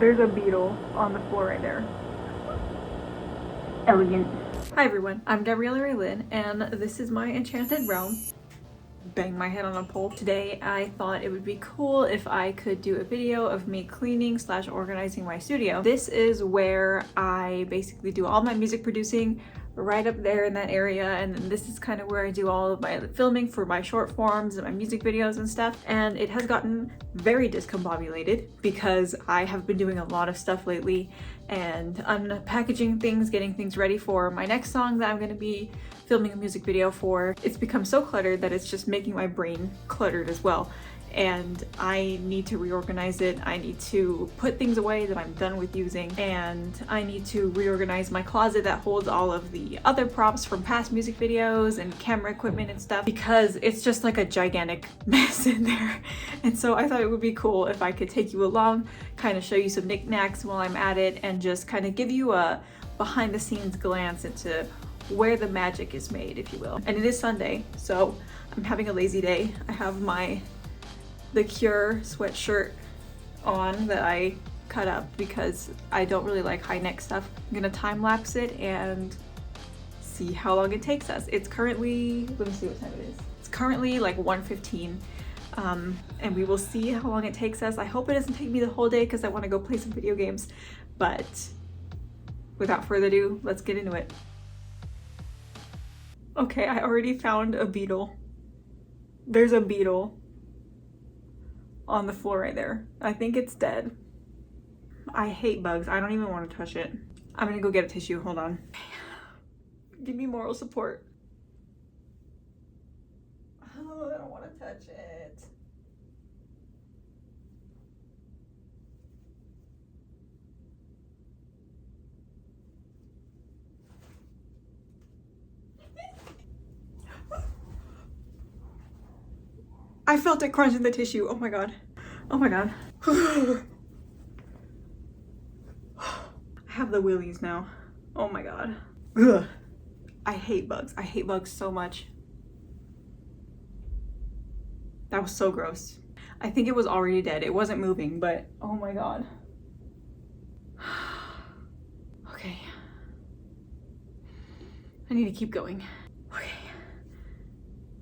There's a beetle on the floor right there. Elegant. Hi everyone, I'm Gabriella Raylin, and this is my enchanted realm. Bang my head on a pole. Today I thought it would be cool if I could do a video of me cleaning / organizing my studio. This is where I basically do all my music producing, right up there in that area, and then this is kind of where I do all of my filming for my short forms and my music videos and stuff. And it has gotten very discombobulated because I have been doing a lot of stuff lately and unpackaging things, getting things ready for my next song that I'm going to be filming a music video for. It's become so cluttered that it's just making my brain cluttered as well. And I need to reorganize it. I need to put things away that I'm done with using, and I need to reorganize my closet that holds all of the other props from past music videos and camera equipment and stuff, because it's just like a gigantic mess in there. And so I thought it would be cool if I could take you along, kind of show you some knickknacks while I'm at it, and just kind of give you a behind the scenes glance into where the magic is made, if you will. And it is Sunday, so I'm having a lazy day. I have the Cure sweatshirt on that I cut up because I don't really like high neck stuff. I'm gonna time lapse it and see how long it takes us. It's currently, let me see what time it is. It's currently like 1:15, and we will see how long it takes us. I hope it doesn't take me the whole day because I want to go play some video games, but without further ado, let's get into it. Okay, I already found a beetle. There's a beetle on the floor right there. I think it's dead. I hate bugs. I don't even want to touch it. I'm gonna go get a tissue. Hold on. Give me moral support. Oh, I don't want to touch it. I felt it crunch in the tissue. Oh my god. Oh my god. I have the willies now. Oh my god. Ugh. I hate bugs. I hate bugs so much. That was so gross. I think it was already dead. It wasn't moving, but oh my god. Okay. I need to keep going. Okay.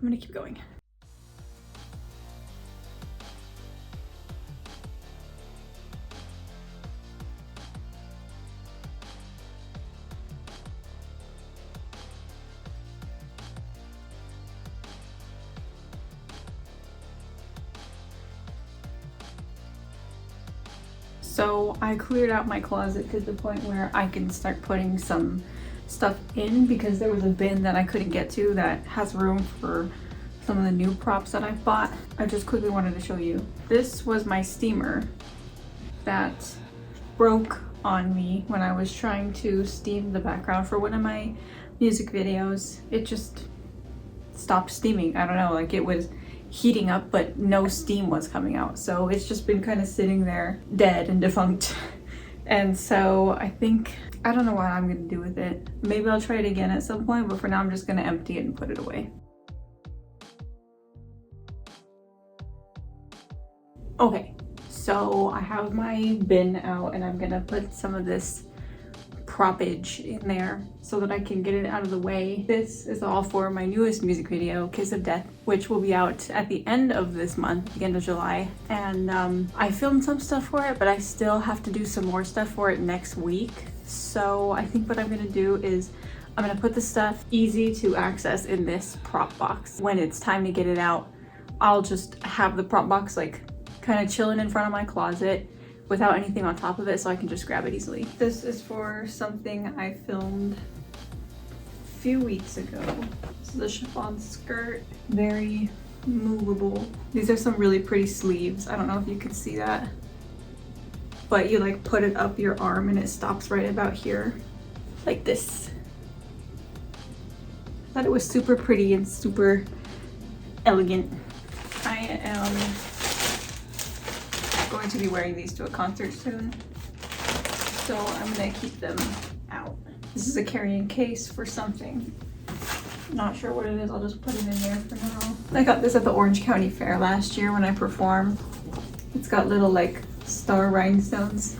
I'm gonna keep going. So I cleared out my closet to the point where I can start putting some stuff in, because there was a bin that I couldn't get to that has room for some of the new props that I've bought. I just quickly wanted to show you. This was my steamer that broke on me when I was trying to steam the background for one of my music videos. It just stopped steaming. I don't know, like it was heating up but no steam was coming out, so it's just been kind of sitting there dead and defunct. And so I don't know what I'm gonna do with it. Maybe I'll try it again at some point, but for now I'm just gonna empty it and put it away. Okay, so I have my bin out and I'm gonna put some of this proppage in there so that I can get it out of the way. This is all for my newest music video, Kiss of Death, which will be out at the end of this month, the end of July. And I filmed some stuff for it, but I still have to do some more stuff for it next week. So I think what I'm gonna do is I'm gonna put the stuff easy to access in this prop box. When it's time to get it out, I'll just have the prop box like kind of chilling in front of my closet without anything on top of it, so I can just grab it easily. This is for something I filmed a few weeks ago. This is a chiffon skirt, very movable. These are some really pretty sleeves. I don't know if you can see that, but you like put it up your arm and it stops right about here, like this. I thought it was super pretty and super elegant. I am going to be wearing these to a concert soon, so I'm gonna keep them out. This is a carrying case for something. Not sure what it is, I'll just put it in there for now. I got this at the Orange County Fair last year when I performed. It's got little like star rhinestones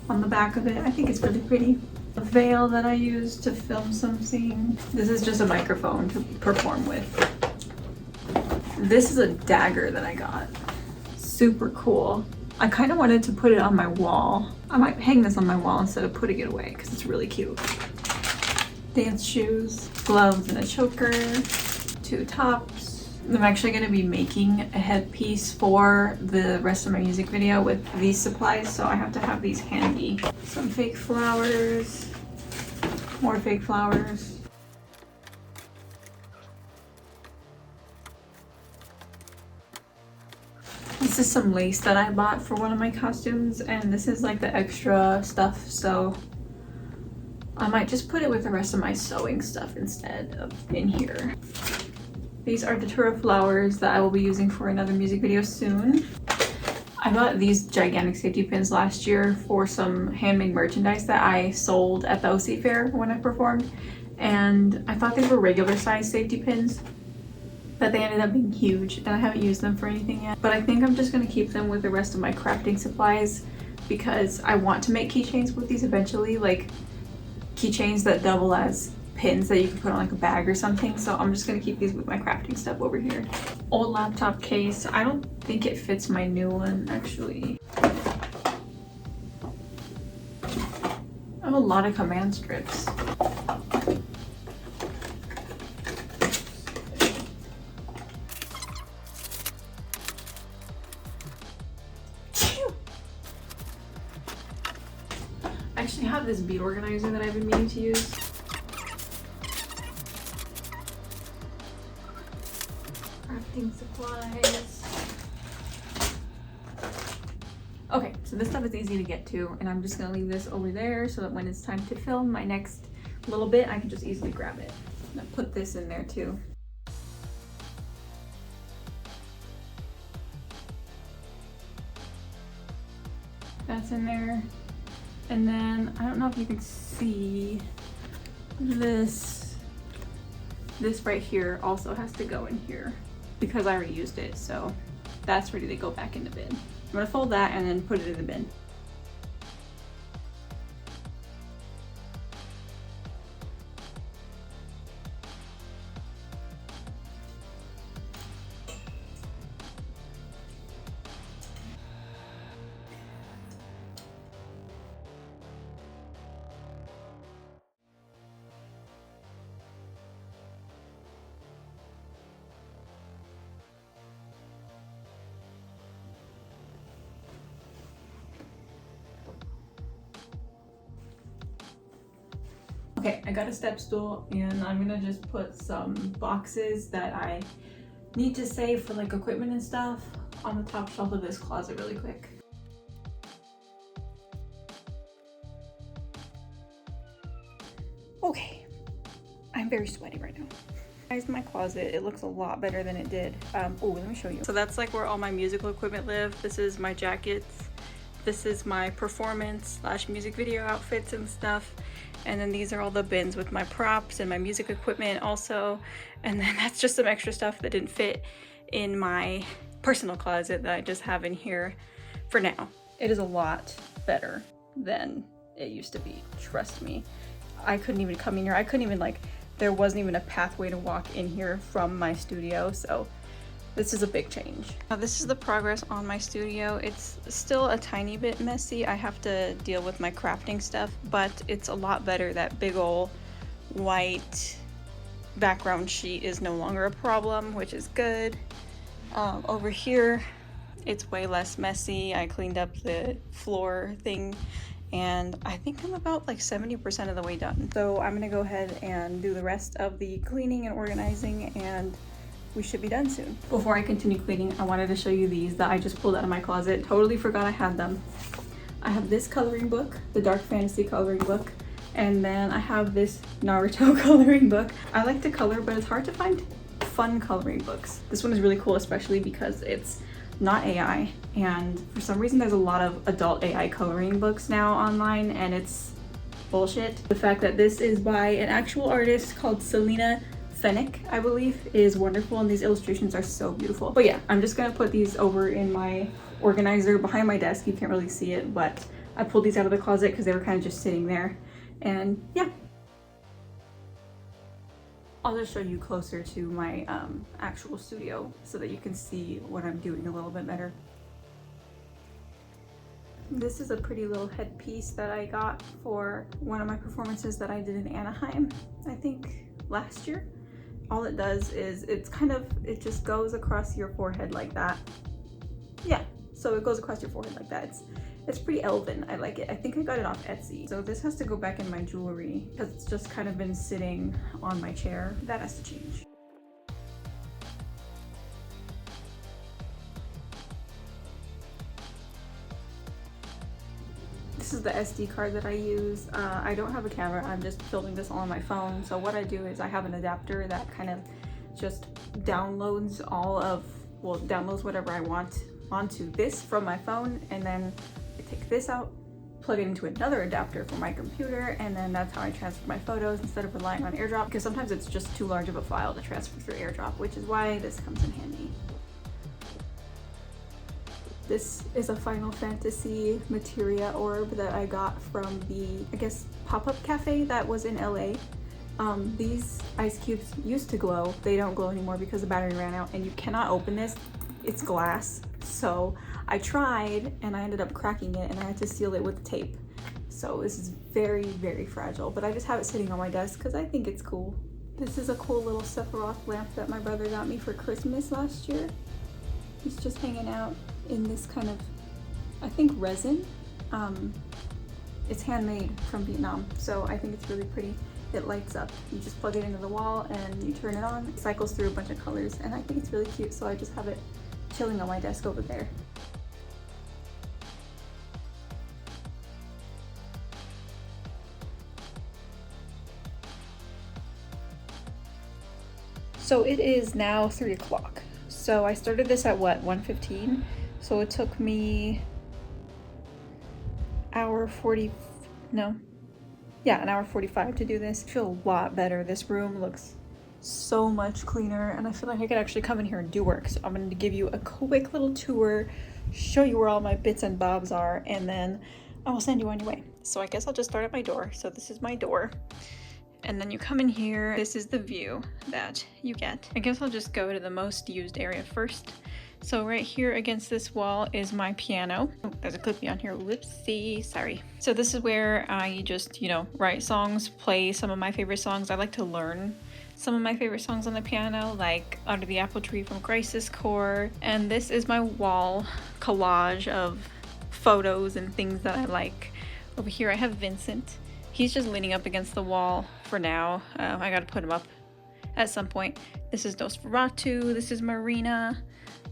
on the back of it. I think it's really pretty. The veil that I used to film something. This is just a microphone to perform with. This is a dagger that I got. Super cool. I kind of wanted to put it on my wall. I might hang this on my wall instead of putting it away because it's really cute. Dance shoes, gloves and a choker, 2 tops. I'm actually going to be making a headpiece for the rest of my music video with these supplies, so I have to have these handy. Some fake flowers, more fake flowers. This is some lace that I bought for one of my costumes, and this is like the extra stuff, so I might just put it with the rest of my sewing stuff instead of in here. These are Datura flowers that I will be using for another music video soon. I bought these gigantic safety pins last year for some handmade merchandise that I sold at the OC Fair when I performed, and I thought these were regular size safety pins, but they ended up being huge and I haven't used them for anything yet. But I think I'm just going to keep them with the rest of my crafting supplies because I want to make keychains with these eventually, like keychains that double as pins that you can put on like a bag or something. So I'm just going to keep these with my crafting stuff over here. Old laptop case. I don't think it fits my new one actually. I have a lot of command strips. I actually have this bead organizer that I've been meaning to use. Crafting supplies. Okay, so this stuff is easy to get to, and I'm just gonna leave this over there so that when it's time to film my next little bit, I can just easily grab it. I'm gonna put this in there too. That's in there. And then, I don't know if you can see this right here also has to go in here because I already used it, so that's ready to go back in the bin. I'm gonna fold that and then put it in the bin. Okay, I got a step stool and I'm gonna just put some boxes that I need to save for like equipment and stuff on the top shelf of this closet really quick. Okay, I'm very sweaty right now. Here's my closet. It looks a lot better than it did. Oh, let me show you. So that's like where all my musical equipment live. This is my jackets. This is my performance / music video outfits and stuff. And then these are all the bins with my props and my music equipment also. And then that's just some extra stuff that didn't fit in my personal closet that I just have in here for now. It is a lot better than it used to be, trust me. I couldn't even come in here. I couldn't even like, there wasn't even a pathway to walk in here from my studio. So this is a big change. Now this is the progress on my studio. It's still a tiny bit messy. I have to deal with my crafting stuff, but it's a lot better. That big ol' white background sheet is no longer a problem, which is good. Over here, it's way less messy. I cleaned up the floor thing and I think I'm about like 70% of the way done. So I'm gonna go ahead and do the rest of the cleaning and organizing and we should be done soon. Before I continue cleaning, I wanted to show you these that I just pulled out of my closet. Totally forgot I had them. I have this coloring book, the Dark Fantasy coloring book, and then I have this Naruto coloring book. I like to color, but it's hard to find fun coloring books. This one is really cool, especially because it's not AI, and for some reason there's a lot of adult AI coloring books now online, and it's bullshit. The fact that this is by an actual artist called Selena Fennick, I believe, is wonderful, and these illustrations are so beautiful. But yeah, I'm just gonna put these over in my organizer behind my desk. You can't really see it, but I pulled these out of the closet because they were kind of just sitting there. And yeah. I'll just show you closer to my actual studio so that you can see what I'm doing a little bit better. This is a pretty little headpiece that I got for one of my performances that I did in Anaheim, I think last year. All it does is it just goes across your forehead like that. Yeah, so it goes across your forehead like that. It's pretty elven. I like it. I think I got it off Etsy. So this has to go back in my jewelry because it's just kind of been sitting on my chair. That has to change. This is the SD card that I use. I don't have a camera, I'm just filming this all on my phone. So what I do is I have an adapter that kind of just downloads downloads whatever I want onto this from my phone, and then I take this out, plug it into another adapter for my computer, and then that's how I transfer my photos instead of relying on AirDrop, because sometimes it's just too large of a file to transfer through AirDrop, which is why this comes in handy. This is a Final Fantasy materia orb that I got from the, I guess, pop-up cafe that was in LA. These ice cubes used to glow. They don't glow anymore because the battery ran out, and you cannot open this. It's glass. So I tried and I ended up cracking it, and I had to seal it with tape. So this is very, very fragile, but I just have it sitting on my desk because I think it's cool. This is a cool little Sephiroth lamp that my brother got me for Christmas last year. He's just hanging out in this kind of, I think, resin. It's handmade from Vietnam, so I think it's really pretty. It lights up. You just plug it into the wall and you turn it on. It cycles through a bunch of colors, and I think it's really cute, so I just have it chilling on my desk over there. So it is now 3 o'clock. So I started this at what, 1:15? So it took me an hour 45 to do this. I feel a lot better. This room looks so much cleaner, and I feel like I could actually come in here and do work. So I'm going to give you a quick little tour, show you where all my bits and bobs are, and then I will send you on your way. So I guess I'll just start at my door. So this is my door. And then you come in here. This is the view that you get. I guess I'll just go to the most used area first. So right here against this wall is my piano. Oh, there's a clippy on here. Whoopsie, sorry. So this is where I just, write songs, play some of my favorite songs. I like to learn some of my favorite songs on the piano, like Under the Apple Tree from Crisis Core. And this is my wall collage of photos and things that I like. Over here I have Vincent. He's just leaning up against the wall for now. I gotta put him up at some point. This is Nosferatu. This is Marina.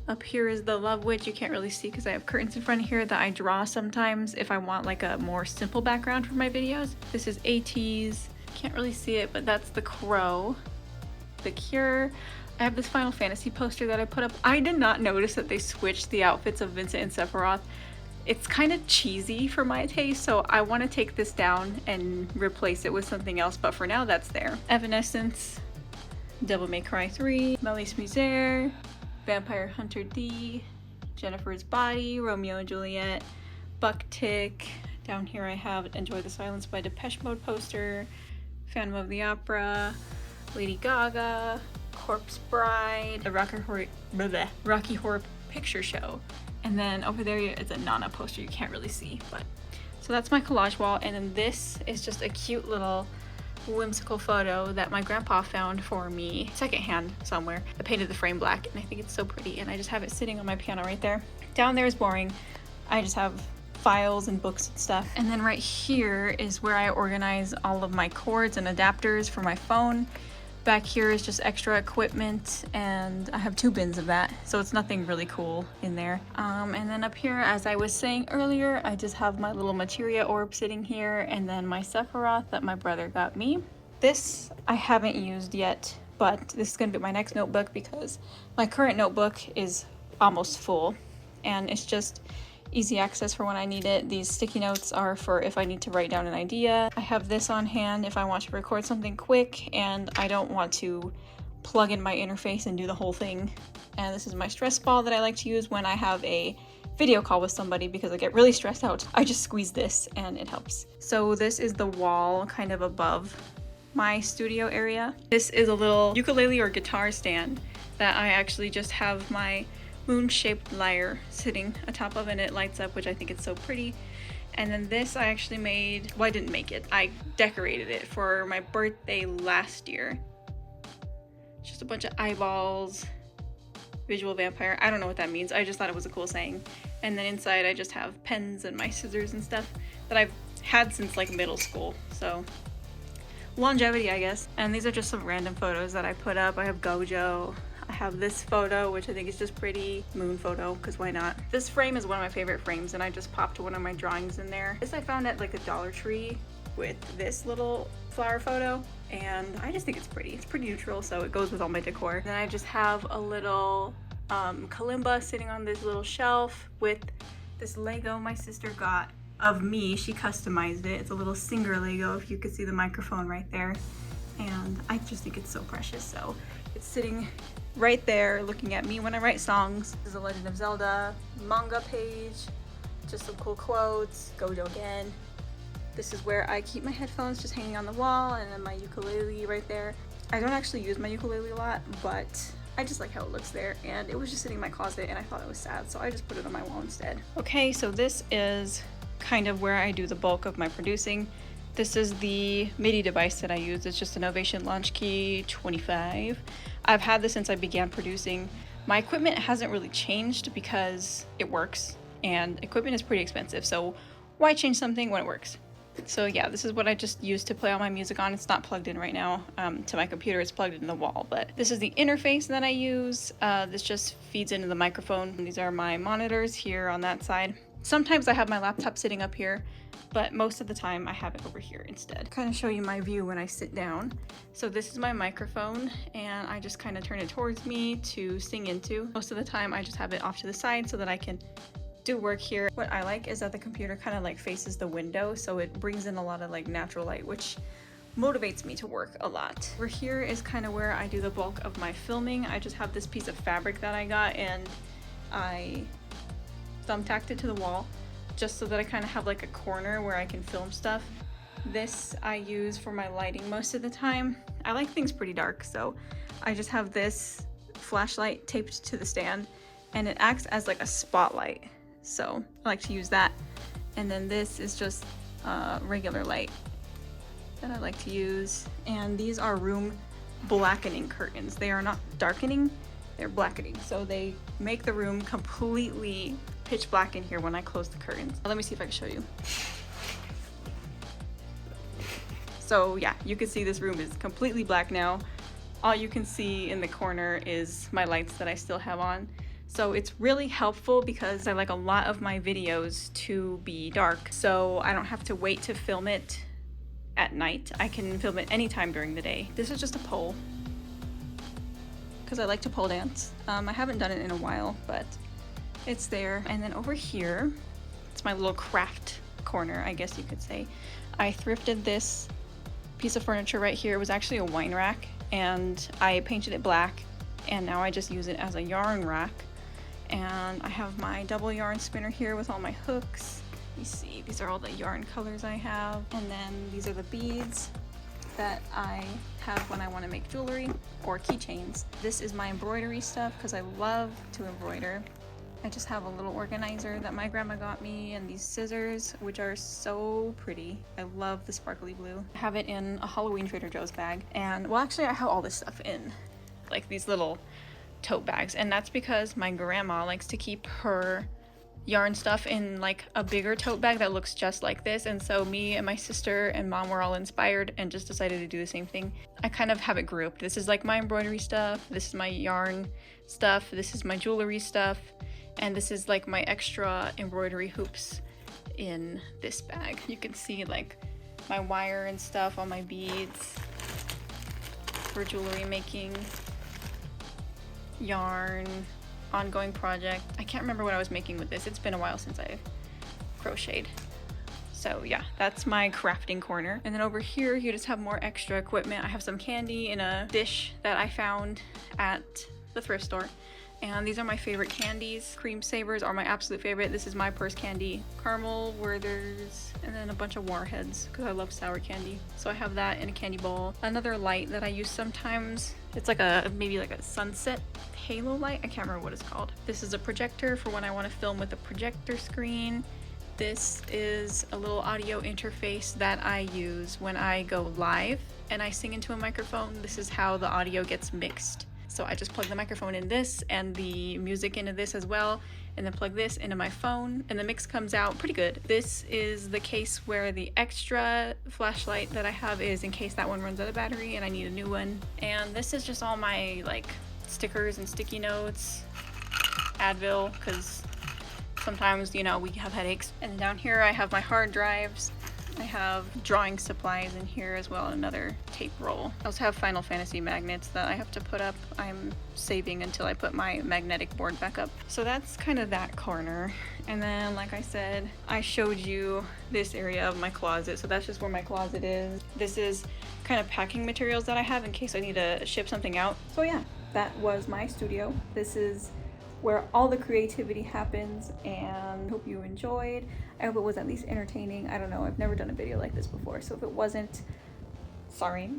Up here is the Love Witch. You can't really see because I have curtains in front of here that I draw sometimes if I want like a more simple background for my videos. This is ATEEZ. Can't really see it, but that's The Crow. The Cure. I have this Final Fantasy poster that I put up. I did not notice that they switched the outfits of Vincent and Sephiroth. It's kind of cheesy for my taste, so I want to take this down and replace it with something else, but for now that's there. Evanescence, Devil May Cry 3, Melis Misère, Vampire Hunter D, Jennifer's Body, Romeo and Juliet, Buck Tick. Down here I have Enjoy the Silence by Depeche Mode poster, Phantom of the Opera, Lady Gaga, Corpse Bride, the Rocky Horror Picture Show. And then over there is a Nana poster you can't really see, but so that's my collage wall. And then this is just a cute little whimsical photo that my grandpa found for me secondhand somewhere. I painted the frame black and I think it's so pretty, and I just have it sitting on my piano right there. Down there is boring. I just have files and books and stuff. And then right here is where I organize all of my cords and adapters for my phone. Back here is just extra equipment, and I have 2 bins of that, so it's nothing really cool in there. And then up here, as I was saying earlier, I just have my little materia orb sitting here, and then my Sephiroth that my brother got me. This I haven't used yet, but this is going to be my next notebook because my current notebook is almost full, and it's just easy access for when I need it. These sticky notes are for if I need to write down an idea. I have this on hand if I want to record something quick and I don't want to plug in my interface and do the whole thing. And this is my stress ball that I like to use when I have a video call with somebody because I get really stressed out, I just squeeze this and it helps. So this is the wall kind of above my studio area. This is a little ukulele or guitar stand that I actually just have my moon-shaped lyre sitting atop of, and it lights up, which I think is so pretty. And then this I actually made, well, I didn't make it, I decorated it for my birthday last year. Just a bunch of eyeballs, visual vampire, I don't know what that means, I just thought it was a cool saying. And then inside I just have pens and my scissors and stuff that I've had since like middle school, so longevity, I guess. And these are just some random photos that I put up. I have Gojo, I have this photo, which I think is just pretty, moon photo, because why not? This frame is one of my favorite frames, and I just popped one of my drawings in there. This I found at like a Dollar Tree with this little flower photo, and I just think it's pretty. It's pretty neutral, so it goes with all my decor. Then I just have a little kalimba sitting on this little shelf with this Lego my sister got of me. She customized it. It's a little Singer Lego, if you could see the microphone right there. And I just think it's so precious, so it's sitting right there looking at me when I write songs. This is a Legend of Zelda manga page, just some cool quotes, Gojo again. This is where I keep my headphones just hanging on the wall, and then my ukulele right there. I don't actually use my ukulele a lot, but I just like how it looks there, and it was just sitting in my closet and I thought it was sad, so I just put it on my wall instead. Okay, so this is kind of where I do the bulk of my producing. This is the MIDI device that I use. It's just an Ovation Launch Key 25. I've had this since I began producing. My equipment hasn't really changed because it works, and equipment is pretty expensive, so why change something when it works? So yeah, this is what I just use to play all my music on. It's not plugged in right now to my computer, it's plugged in the wall, but this is the interface that I use. This just feeds into the microphone. These are my monitors here on that side. Sometimes I have my laptop sitting up here, but most of the time I have it over here instead. Kind of show you my view when I sit down. So this is my microphone, and I just kind of turn it towards me to sing into. Most of the time I just have it off to the side so that I can do work here. What I like is that the computer kind of like faces the window, so it brings in a lot of like natural light, which motivates me to work a lot. Over here is kind of where I do the bulk of my filming. I just have this piece of fabric that I got, and I thumbtacked it to the wall just so that I kind of have like a corner where I can film stuff. This I use for my lighting most of the time. I like things pretty dark, so I just have this flashlight taped to the stand, and it acts as like a spotlight. So I like to use that. And then this is just regular light that I like to use. And these are room blackening curtains. They are not darkening, they're blackening. So they make the room completely pitch black in here when I close the curtains. Let me see if I can show you. So yeah, you can see this room is completely black now. All you can see in the corner is my lights that I still have on. So it's really helpful because I like a lot of my videos to be dark, so I don't have to wait to film it at night. I can film it anytime during the day. This is just a pole because I like to pole dance. I haven't done it in a while, but it's there. And then over here, it's my little craft corner, I guess you could say. I thrifted this piece of furniture right here. It was actually a wine rack, and I painted it black, and now I just use it as a yarn rack. And I have my double yarn spinner here with all my hooks. You see, these are all the yarn colors I have. And then these are the beads that I have when I want to make jewelry or keychains. This is my embroidery stuff because I love to embroider. I just have a little organizer that my grandma got me, and these scissors, which are so pretty. I love the sparkly blue. I have it in a Halloween Trader Joe's bag. And well, actually I have all this stuff in like these little tote bags, and that's because my grandma likes to keep her yarn stuff in like a bigger tote bag that looks just like this, and so me and my sister and mom were all inspired and just decided to do the same thing. I kind of have it grouped. This is like my embroidery stuff, this is my yarn stuff, this is my jewelry stuff, and this is like my extra embroidery hoops in this bag. You can see like my wire and stuff, all my beads for jewelry making, yarn, ongoing project. I can't remember what I was making with this. It's been a while since I've crocheted. So yeah, that's my crafting corner. And then over here, you just have more extra equipment. I have some candy in a dish that I found at the thrift store. And these are my favorite candies. Cream Savers are my absolute favorite. This is my purse candy. Caramel, Werther's, and then a bunch of Warheads because I love sour candy. So I have that in a candy bowl. Another light that I use sometimes, it's like maybe like a sunset halo light. I can't remember what it's called. This is a projector for when I want to film with a projector screen. This is a little audio interface that I use when I go live and I sing into a microphone. This is how the audio gets mixed. So I just plug the microphone in this and the music into this as well, and then plug this into my phone, and the mix comes out pretty good. This is the case where the extra flashlight that I have is in case that one runs out of battery and I need a new one. And this is just all my like stickers and sticky notes, Advil, because sometimes, you know, we have headaches. And down here I have my hard drives. I have drawing supplies in here as well, and another tape roll. I also have Final Fantasy magnets that I have to put up. I'm saving until I put my magnetic board back up. So that's kind of that corner. And then, like I said, I showed you this area of my closet. So that's just where my closet is. This is kind of packing materials that I have in case I need to ship something out. So yeah, that was my studio. This is where all the creativity happens, and hope you enjoyed. I hope it was at least entertaining. I don't know, I've never done a video like this before, so if it wasn't, sorry.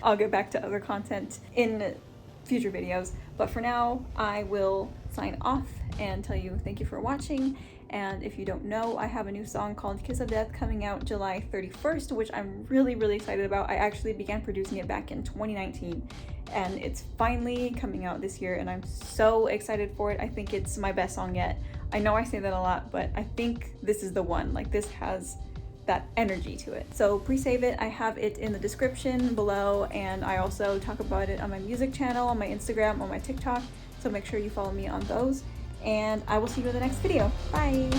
I'll get back to other content in future videos, but for now I will sign off and tell you thank you for watching. And if you don't know, I have a new song called Kiss of Death coming out July 31st, which I'm really excited about. I actually began producing it back in 2019, and it's finally coming out this year, and I'm so excited for it. I think it's my best song yet. I know I say that a lot, but I think this is the one. Like, this has that energy to it. So pre-save it. I have it in the description below, and I also talk about it on my music channel, on my Instagram, on my TikTok, so make sure you follow me on those. And I will see you in the next video. Bye!